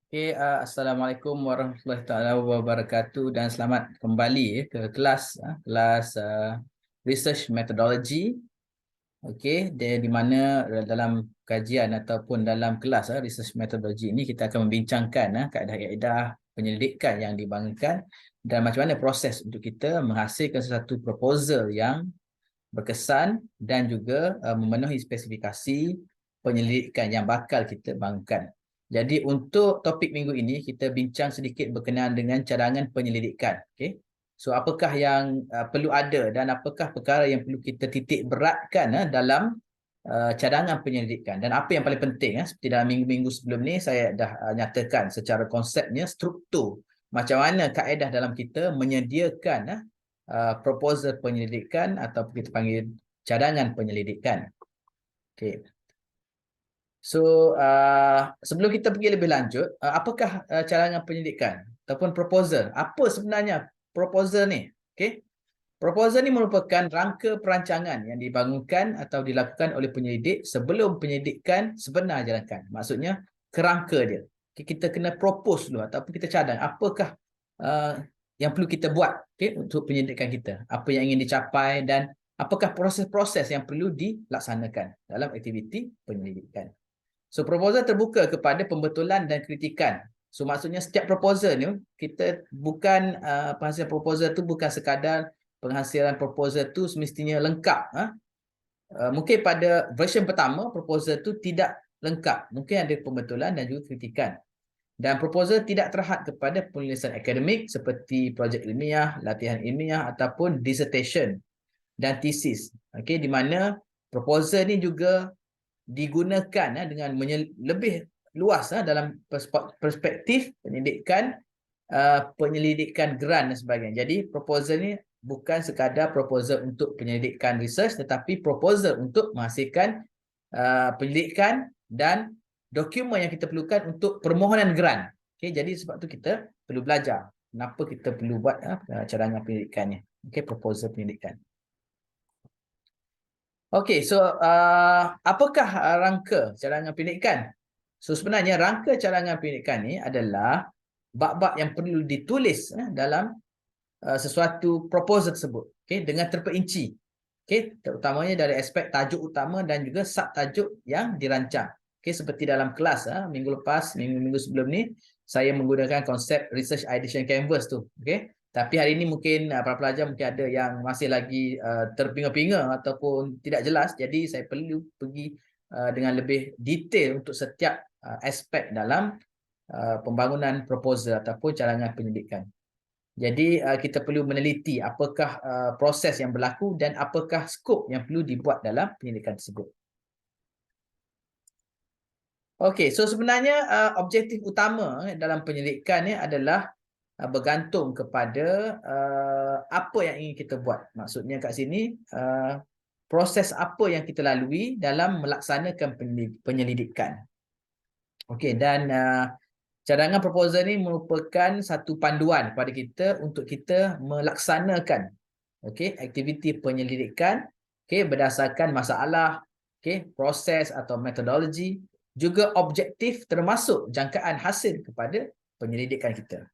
Assalamualaikum warahmatullahi taala wabarakatuh dan selamat kembali ke kelas research methodology. Okey, di mana dalam kajian ataupun dalam kelas research methodology ini kita akan membincangkan kaedah-kaedah penyelidikan yang dibangunkan dan macam mana proses untuk kita menghasilkan satu proposal yang berkesan dan juga memenuhi spesifikasi penyelidikan yang bakal kita bangunkan. Jadi untuk topik minggu ini kita bincang sedikit berkenaan dengan cadangan penyelidikan. Okay? So apakah yang perlu ada dan apakah perkara yang perlu kita titik beratkan dalam cadangan penyelidikan dan apa yang paling penting seperti dalam minggu-minggu sebelum ni saya dah nyatakan secara konsepnya struktur macam mana kaedah dalam kita menyediakan proposal penyelidikan atau kita panggil cadangan penyelidikan. Okay. So sebelum kita pergi lebih lanjut, apakah cadangan penyelidikan ataupun proposal? Apa sebenarnya proposal ni? Okay. Proposal ni merupakan rangka perancangan yang dibangunkan atau dilakukan oleh penyelidik sebelum penyelidikan sebenar jalankan. Maksudnya kerangka dia. Okay, kita kena propose dulu ataupun kita cadang apakah uh, yang perlu kita buat untuk penyelidikan kita. Apa yang ingin dicapai dan apakah proses-proses yang perlu dilaksanakan dalam aktiviti penyelidikan. So proposal terbuka kepada pembetulan dan kritikan. So maksudnya setiap proposal ni kita bukan penghasilan proposal tu bukan sekadar penghasilan proposal tu semestinya lengkap. Mungkin pada version pertama proposal tu tidak lengkap. Mungkin ada pembetulan dan juga kritikan. Dan proposal tidak terhad kepada penulisan akademik seperti projek ilmiah, latihan ilmiah ataupun dissertation dan thesis. Okey, di mana proposal ni juga digunakan dengan lebih luas dalam perspektif penyelidikan grant dan sebagainya. Jadi proposal ni bukan sekadar proposal untuk penyelidikan research tetapi proposal untuk menghasilkan penyelidikan dan dokumen yang kita perlukan untuk permohonan grant. Okay, jadi sebab tu kita perlu belajar kenapa kita perlu buat cadangan penyelidikannya. Okay, proposal penyelidikan. Okey, so apakah rangka cadangan penyelidikan? So sebenarnya rangka cadangan penyelidikan ni adalah bab-bab yang perlu ditulis dalam sesuatu proposal tersebut, okey, dengan terperinci. Okey, terutamanya dari aspek tajuk utama dan juga subtajuk yang dirancang. Okey, seperti dalam kelas minggu lepas, minggu-minggu sebelum ni saya menggunakan konsep research ideation canvas tu, okey. Tapi hari ini mungkin para pelajar mungkin ada yang masih lagi terpinga-pinga ataupun tidak jelas. Jadi saya perlu pergi dengan lebih detail untuk setiap aspek dalam pembangunan proposal ataupun cadangan penyelidikan. Jadi kita perlu meneliti apakah proses yang berlaku dan apakah skop yang perlu dibuat dalam penyelidikan tersebut. Okey, so sebenarnya objektif utama dalam penyelidikan ni adalah bergantung kepada apa yang ingin kita buat. Maksudnya kat sini proses apa yang kita lalui dalam melaksanakan penyelidikan. Okey, dan cadangan proposal ni merupakan satu panduan kepada kita untuk kita melaksanakan aktiviti penyelidikan berdasarkan masalah, proses atau metodologi, juga objektif termasuk jangkaan hasil kepada penyelidikan kita.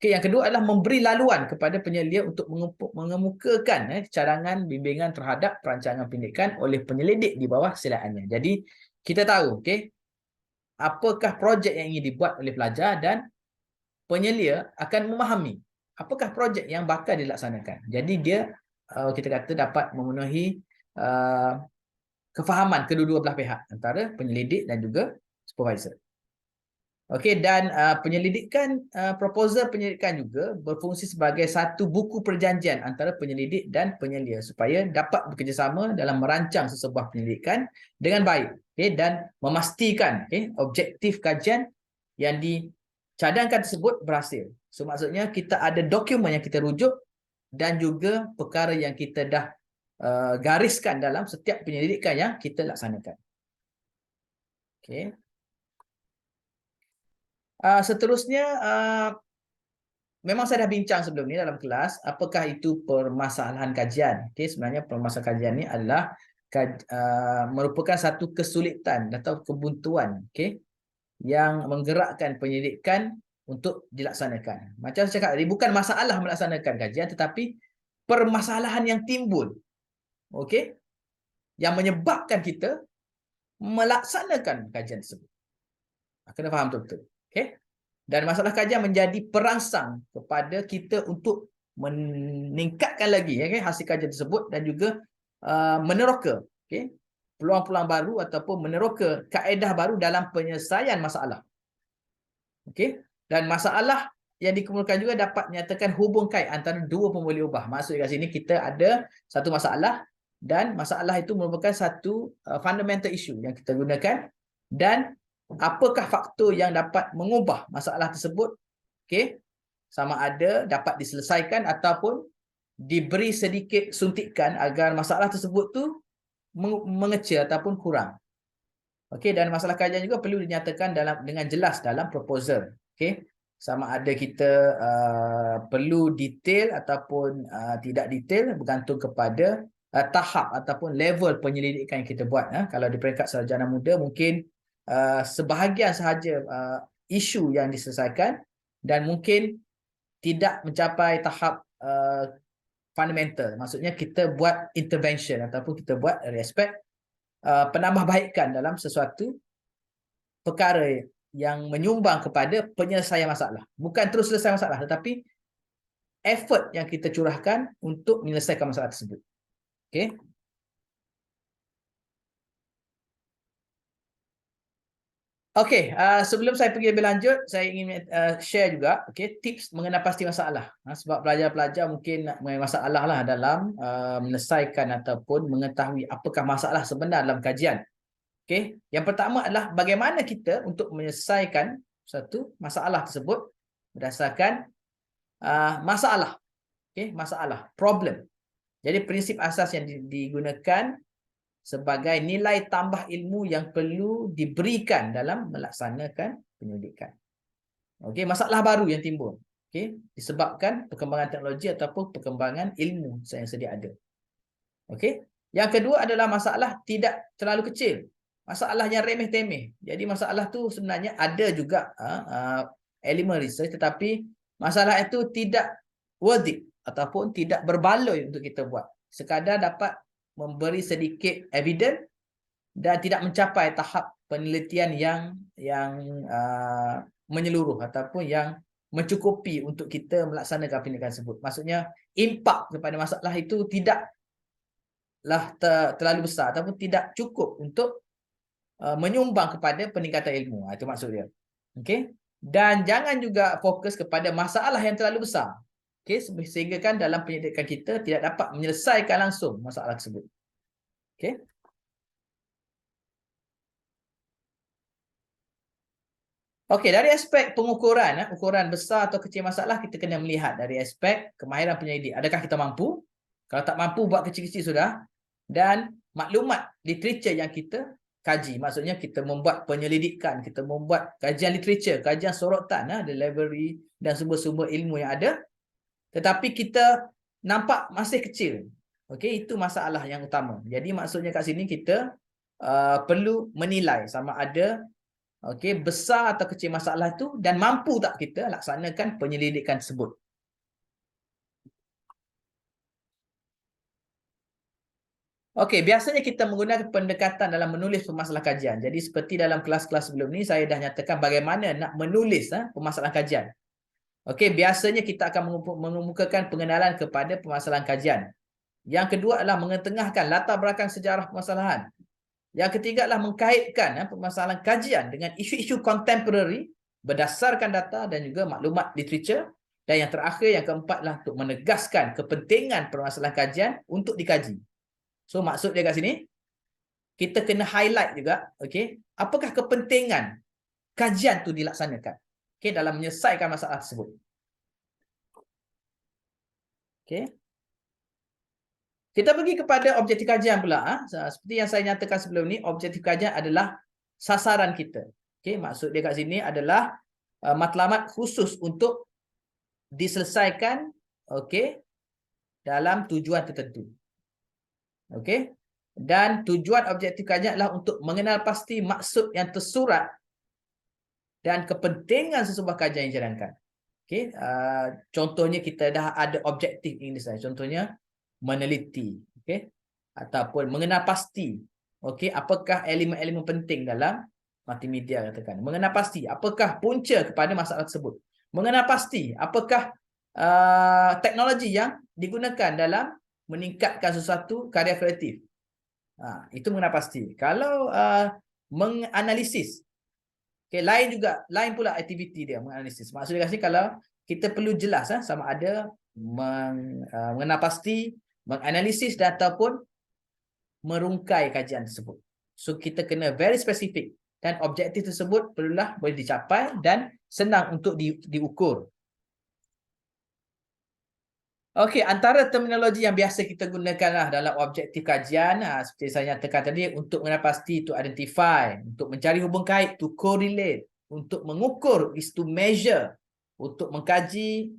Yang kedua adalah memberi laluan kepada penyelidik untuk mengemukakan cadangan bimbingan terhadap perancangan penyelidikan oleh penyelidik di bawah silaannya. Jadi kita tahu apakah projek yang ingin dibuat oleh pelajar dan penyelia akan memahami apakah projek yang bakal dilaksanakan. Jadi dia kita kata dapat memenuhi kefahaman kedua-dua belah pihak antara penyelidik dan juga supervisor. Okey, dan penyelidikan proposal penyelidikan juga berfungsi sebagai satu buku perjanjian antara penyelidik dan penyelia supaya dapat bekerjasama dalam merancang sesebuah penyelidikan dengan baik, dan memastikan objektif kajian yang dicadangkan tersebut berhasil. So maksudnya kita ada dokumen yang kita rujuk dan juga perkara yang kita dah gariskan dalam setiap penyelidikan yang kita laksanakan. Okey. Seterusnya, memang saya dah bincang sebelum ni dalam kelas, apakah itu permasalahan kajian. Sebenarnya permasalahan kajian ni adalah merupakan satu kesulitan atau kebuntuan yang menggerakkan penyelidikan untuk dilaksanakan. Macam saya cakap tadi, bukan masalah melaksanakan kajian, tetapi permasalahan yang timbul, okey, yang menyebabkan kita melaksanakan kajian tersebut. Kena faham betul-betul. Okey. Dan masalah kajian menjadi perangsang kepada kita untuk meningkatkan lagi hasil kajian tersebut dan juga meneroka peluang-peluang baru ataupun meneroka kaedah baru dalam penyelesaian masalah. Dan masalah yang dikemukakan juga dapat menyatakan hubung kait antara dua pemboleh ubah. Maksudnya kat sini kita ada satu masalah dan masalah itu merupakan satu fundamental issue yang kita gunakan, dan apakah faktor yang dapat mengubah masalah tersebut, sama ada dapat diselesaikan ataupun diberi sedikit suntikan agar masalah tersebut tu mengecil ataupun kurang. Dan masalah kajian juga perlu dinyatakan dengan jelas dalam proposal. Sama ada kita perlu detail ataupun tidak detail, bergantung kepada tahap ataupun level penyelidikan yang kita buat. Kalau di peringkat sarjana muda mungkin sebahagian sahaja isu yang diselesaikan dan mungkin tidak mencapai tahap fundamental. Maksudnya kita buat intervention ataupun kita buat dari aspek penambahbaikan dalam sesuatu perkara yang menyumbang kepada penyelesaian masalah. Bukan terus selesai masalah, tetapi effort yang kita curahkan untuk menyelesaikan masalah tersebut. Sebelum saya pergi lebih lanjut, saya ingin share juga tips mengenai pasti masalah. Sebab pelajar-pelajar mungkin masalah lah dalam menyelesaikan ataupun mengetahui apakah masalah sebenar dalam kajian. Yang pertama adalah bagaimana kita untuk menyelesaikan satu masalah tersebut berdasarkan masalah. Masalah, problem. Jadi prinsip asas yang digunakan sebagai nilai tambah ilmu yang perlu diberikan dalam melaksanakan penyelidikan. Masalah baru yang timbul disebabkan perkembangan teknologi ataupun perkembangan ilmu yang sedia ada. Yang kedua adalah masalah tidak terlalu kecil. Masalah yang remeh-temeh. Jadi masalah tu sebenarnya ada juga elemen research, tetapi masalah itu tidak worth it ataupun tidak berbaloi untuk kita buat. Sekadar dapat memberi sedikit evidence dan tidak mencapai tahap penelitian yang menyeluruh ataupun yang mencukupi untuk kita melaksanakan penelitian tersebut. Maksudnya impak kepada masalah itu tidaklah terlalu besar ataupun tidak cukup untuk menyumbang kepada peningkatan ilmu. Itu maksud dia. Dan jangan juga fokus kepada masalah yang terlalu besar. Sehingga kan dalam penyelidikan kita tidak dapat menyelesaikan langsung masalah tersebut. Dari aspek pengukuran, ukuran besar atau kecil masalah, kita kena melihat dari aspek kemahiran penyelidik. Adakah kita mampu? Kalau tak mampu, buat kecil-kecil sudah. Dan maklumat literature yang kita kaji. Maksudnya kita membuat penyelidikan, kita membuat kajian literature, kajian sorotan, the library dan sumber-sumber ilmu yang ada. Tetapi kita nampak masih kecil. Itu masalah yang utama. Jadi maksudnya kat sini kita perlu menilai sama ada besar atau kecil masalah itu dan mampu tak kita laksanakan penyelidikan tersebut. Biasanya kita menggunakan pendekatan dalam menulis permasalahan kajian. Jadi seperti dalam kelas-kelas sebelum ni, saya dah nyatakan bagaimana nak menulis permasalahan kajian. Biasanya kita akan mengemukakan pengenalan kepada permasalahan kajian. Yang kedua adalah mengetengahkan latar belakang sejarah permasalahan. Yang ketiga adalah mengkaitkan permasalahan kajian dengan isu-isu contemporary berdasarkan data dan juga maklumat literature. Dan yang terakhir, yang keempat adalah untuk menegaskan kepentingan permasalahan kajian untuk dikaji. So maksud dia kat sini, kita kena highlight juga, apakah kepentingan kajian tu dilaksanakan dalam menyelesaikan masalah tersebut. Kita pergi kepada objektif kajian pula. Seperti yang saya nyatakan sebelum ni, objektif kajian adalah sasaran kita. Maksud dia kat sini adalah matlamat khusus untuk diselesaikan dalam tujuan tertentu. Dan tujuan objektif kajian adalah untuk mengenal pasti maksud yang tersurat dan kepentingan sesebuah kajian yang dijalankan. Okey, contohnya kita dah ada objektif ini saya. Contohnya meneliti, okey, ataupun mengenal pasti, okey, apakah elemen-elemen penting dalam multimedia katakan. Mengenal pasti apakah punca kepada masalah tersebut. Mengenal pasti apakah teknologi yang digunakan dalam meningkatkan sesuatu karya kreatif. Itu mengenal pasti. Kalau menganalisis, okay, lain pula aktiviti dia menganalisis. Maksudnya kat sini kalau kita perlu jelas sama ada mengenal pasti, menganalisis dan ataupun merungkai kajian tersebut. So kita kena very specific dan objektif tersebut perlulah boleh dicapai dan senang untuk diukur. Okey, antara terminologi yang biasa kita gunakanlah dalam objektif kajian, seperti saya nyatakan tadi, untuk mengenal pasti, to identify, untuk mencari hubung kait, to correlate, untuk mengukur, is to measure, untuk mengkaji,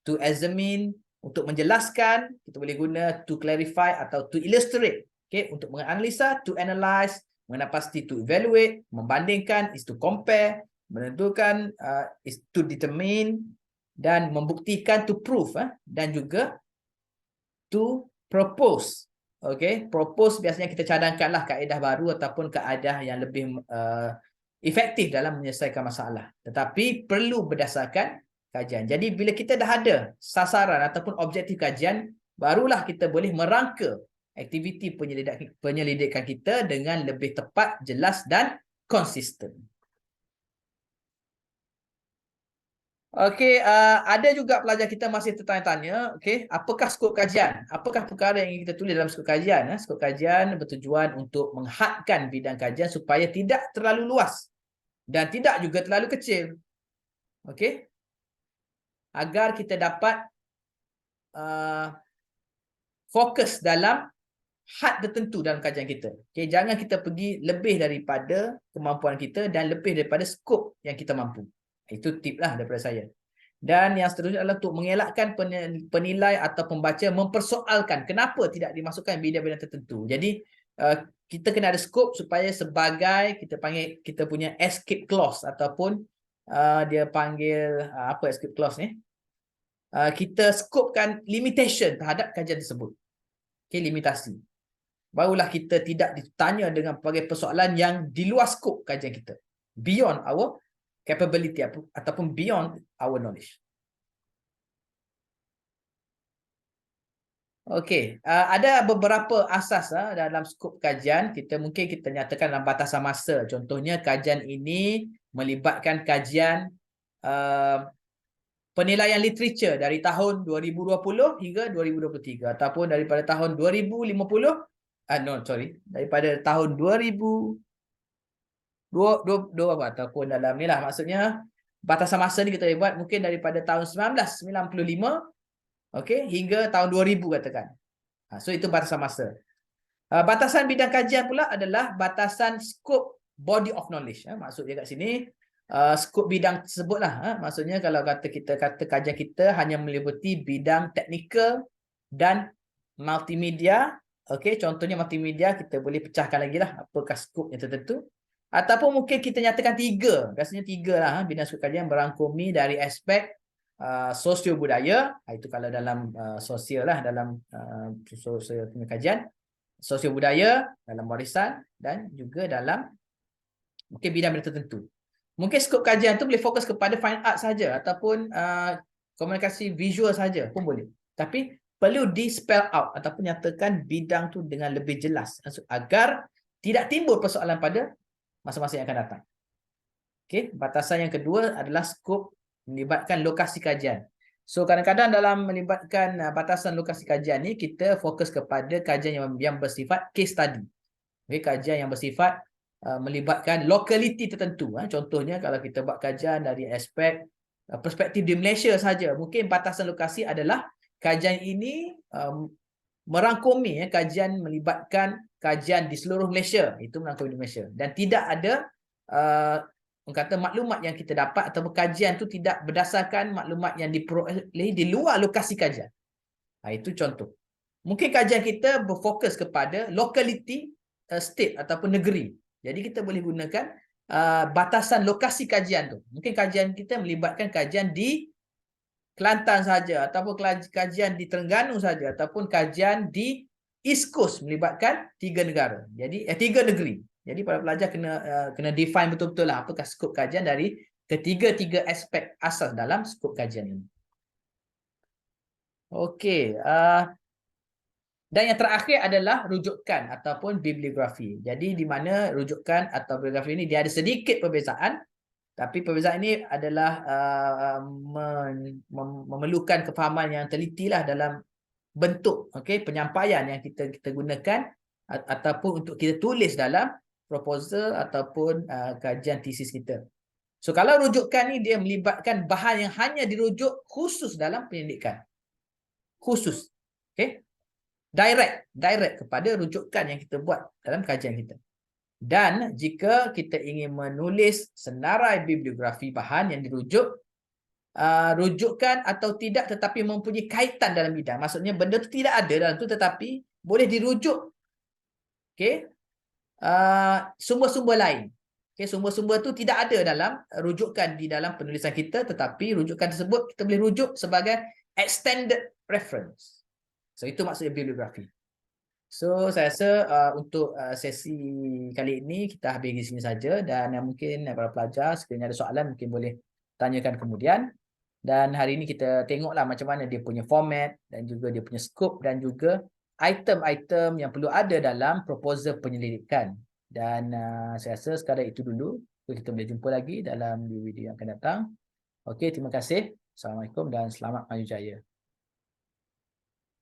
to examine, untuk menjelaskan, kita boleh guna to clarify atau to illustrate. Okey, untuk menganalisa, to analyze, mengenal pasti, to evaluate, membandingkan, is to compare, menentukan, is to determine, dan membuktikan, to prove, dan juga to propose. Okey, propose biasanya kita cadangkanlah kaedah baru ataupun kaedah yang lebih efektif dalam menyelesaikan masalah. Tetapi perlu berdasarkan kajian. Jadi bila kita dah ada sasaran ataupun objektif kajian, barulah kita boleh merangka aktiviti penyelidikan kita dengan lebih tepat, jelas dan konsisten. Okey, ada juga pelajar kita masih tertanya-tanya, okey, apakah skop kajian? Apakah perkara yang ingin kita tulis dalam skop kajian? Skop kajian bertujuan untuk menghadkan bidang kajian supaya tidak terlalu luas dan tidak juga terlalu kecil. Okey? Agar kita dapat fokus dalam had tertentu dalam kajian kita. Okey, jangan kita pergi lebih daripada kemampuan kita dan lebih daripada skop yang kita mampu. Itu tip lah daripada saya. Dan yang seterusnya adalah untuk mengelakkan penilai atau pembaca mempersoalkan kenapa tidak dimasukkan bidang-bidang tertentu. Jadi kita kena ada skop supaya sebagai kita panggil, kita punya escape clause ataupun dia panggil apa escape clause ni? Kita skopkan limitation terhadap kajian tersebut. Okay, limitasi. Barulah kita tidak ditanya dengan pelbagai persoalan yang di luar skop kajian kita. Beyond our capability ataupun beyond our knowledge. Okey, ada beberapa asas dalam skop kajian. Mungkin kita nyatakan dalam batasan masa. Contohnya kajian ini melibatkan kajian penilaian literature dari tahun 2020 hingga 2023 ataupun daripada tahun 2050 daripada tahun 2022 ataupun dalam ni lah, maksudnya batasan masa ni kita buat mungkin daripada tahun 1995 hingga tahun 2000 katakan. So itu batasan masa. Batasan bidang kajian pula adalah batasan scope body of knowledge. Maksud dia kat sini skop bidang tersebut lah. Maksudnya kalau kita kata kajian kita hanya meliputi bidang teknikal dan multimedia. Okey, contohnya multimedia kita boleh pecahkan lagi lah apakah skop yang tertentu. Ataupun mungkin kita nyatakan tiga. Biasanya tiga lah bidang skop kajian berangkumi dari aspek sosio budaya. Itu kalau dalam sosial lah, dalam sosial kajian. Sosio budaya, dalam warisan dan juga dalam mungkin bidang-bidang tertentu. Mungkin skop kajian tu boleh fokus kepada fine art saja ataupun komunikasi visual saja pun boleh. Tapi perlu di spell out ataupun nyatakan bidang tu dengan lebih jelas agar tidak timbul persoalan pada masa-masa yang akan datang. Okey, batasan yang kedua adalah skop melibatkan lokasi kajian. So kadang-kadang dalam melibatkan batasan lokasi kajian ni kita fokus kepada kajian yang bersifat case study. Okay, kajian yang bersifat melibatkan lokaliti tertentu. Contohnya kalau kita buat kajian dari aspek perspektif di Malaysia saja, mungkin batasan lokasi adalah kajian ini merangkumi kajian melibatkan kajian di seluruh Malaysia. Itu merangkumi di Malaysia. Dan tidak ada kata maklumat yang kita dapat atau kajian tu tidak berdasarkan maklumat yang diperoleh di luar lokasi kajian. Itu contoh. Mungkin kajian kita berfokus kepada lokaliti state ataupun negeri. Jadi kita boleh gunakan batasan lokasi kajian tu. Mungkin kajian kita melibatkan kajian di Kelantan saja, ataupun kajian di Terengganu saja, ataupun kajian di East Coast melibatkan 3 negara. Jadi 3 negeri. Jadi para pelajar kena define betul-betul lah apakah skop kajian dari ketiga-tiga aspek asas dalam skop kajian ini. Okey, dan yang terakhir adalah rujukan ataupun bibliografi. Jadi di mana rujukan atau bibliografi ini dia ada sedikit perbezaan, tapi perbezaan ini adalah memerlukan kefahaman yang teliti lah dalam bentuk penyampaian yang kita gunakan ataupun untuk kita tulis dalam proposal ataupun kajian tesis kita. So kalau rujukan ni dia melibatkan bahan yang hanya dirujuk khusus dalam pendidikan. Khusus. Okey. Direct kepada rujukan yang kita buat dalam kajian kita. Dan jika kita ingin menulis senarai bibliografi bahan yang dirujuk, rujukan atau tidak tetapi mempunyai kaitan dalam bidang. Maksudnya benda tu tidak ada dalam tu tetapi boleh dirujuk. Okey. Sumber-sumber lain. Okey, sumber-sumber tu tidak ada dalam rujukan di dalam penulisan kita, tetapi rujukan tersebut kita boleh rujuk sebagai extended reference. So itu maksudnya bibliografi. So saya rasa untuk sesi kali ini kita habis di sini saja, dan mungkin para pelajar sekiranya ada soalan mungkin boleh tanyakan kemudian. Dan hari ini kita tengoklah macam mana dia punya format dan juga dia punya scope dan juga item-item yang perlu ada dalam proposal penyelidikan. Dan saya rasa sekadar itu dulu. Kita boleh jumpa lagi dalam video yang akan datang. Okey, terima kasih. Assalamualaikum dan selamat maju jaya.